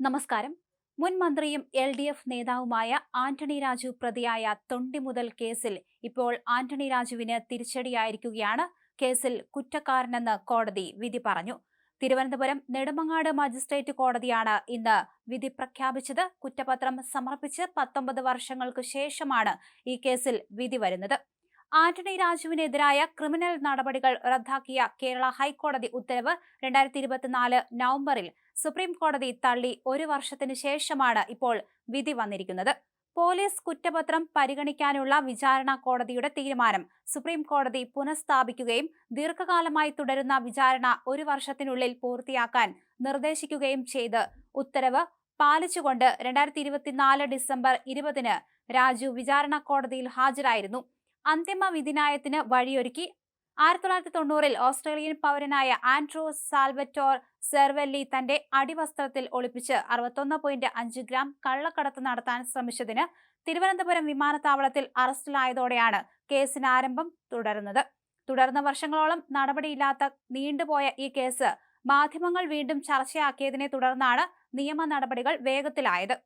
നമസ്കാരം. മുൻ മന്ത്രിയും LDF നേതാവുമായ ആന്റണി രാജു പ്രതിയായ തൊണ്ടിമുതൽ കേസിൽ ഇപ്പോൾ ആന്റണി രാജുവിന് തിരിച്ചടിയായിരിക്കുകയാണ്. കേസിൽ കുറ്റക്കാരനെന്ന് കോടതി വിധി പറഞ്ഞു. തിരുവനന്തപുരം നെടുമങ്ങാട് മജിസ്ട്രേറ്റ് കോടതിയാണ് ഇന്ന് വിധി പ്രഖ്യാപിച്ചത്. കുറ്റപത്രം സമർപ്പിച്ച് 19 വർഷങ്ങൾക്കു ശേഷമാണ് ഈ കേസിൽ വിധി വരുന്നത്. ആന്റണി രാജുവിനെതിരായ ക്രിമിനൽ നടപടികൾ റദ്ദാക്കിയ കേരള ഹൈക്കോടതി ഉത്തരവ് 2024 നവംബറിൽ സുപ്രീം കോടതി തള്ളി. 1 വർഷത്തിനു ശേഷമാണ് ഇപ്പോൾ വിധി വന്നിരിക്കുന്നത്. പോലീസ് കുറ്റപത്രം പരിഗണിക്കാനുള്ള വിചാരണ കോടതിയുടെ തീരുമാനം സുപ്രീം കോടതി പുനഃസ്ഥാപിക്കുകയും ദീർഘകാലമായി തുടരുന്ന വിചാരണ 1 വർഷത്തിനുള്ളിൽ പൂർത്തിയാക്കാൻ നിർദ്ദേശിക്കുകയും ചെയ്ത് ഉത്തരവ് പാലിച്ചുകൊണ്ട് 2024 ഡിസംബർ 20-ന് രാജു വിചാരണ കോടതിയിൽ ഹാജരായിരുന്നു. അന്തിമ വിധിന്യായത്തിന് വഴിയൊരുക്കി. 1990-ൽ ഓസ്ട്രേലിയൻ പൗരനായ ആൻഡ്രൂ സാൽവറ്റോർ സെർവെല്ലി തന്റെ അടിവസ്ത്രത്തിൽ ഒളിപ്പിച്ച് 61.5 ഗ്രാം കള്ളക്കടത്ത് നടത്താൻ ശ്രമിച്ചതിന് തിരുവനന്തപുരം വിമാനത്താവളത്തിൽ അറസ്റ്റിലായതോടെയാണ് കേസിന് ആരംഭം തുടർന്നത്. തുടർന്ന് വർഷങ്ങളോളം നടപടിയില്ലാത്ത നീണ്ടുപോയ ഈ കേസ് മാധ്യമങ്ങൾ വീണ്ടും ചർച്ചയാക്കിയതിനെ തുടർന്നാണ് നിയമ നടപടികൾ വേഗത്തിലായത്.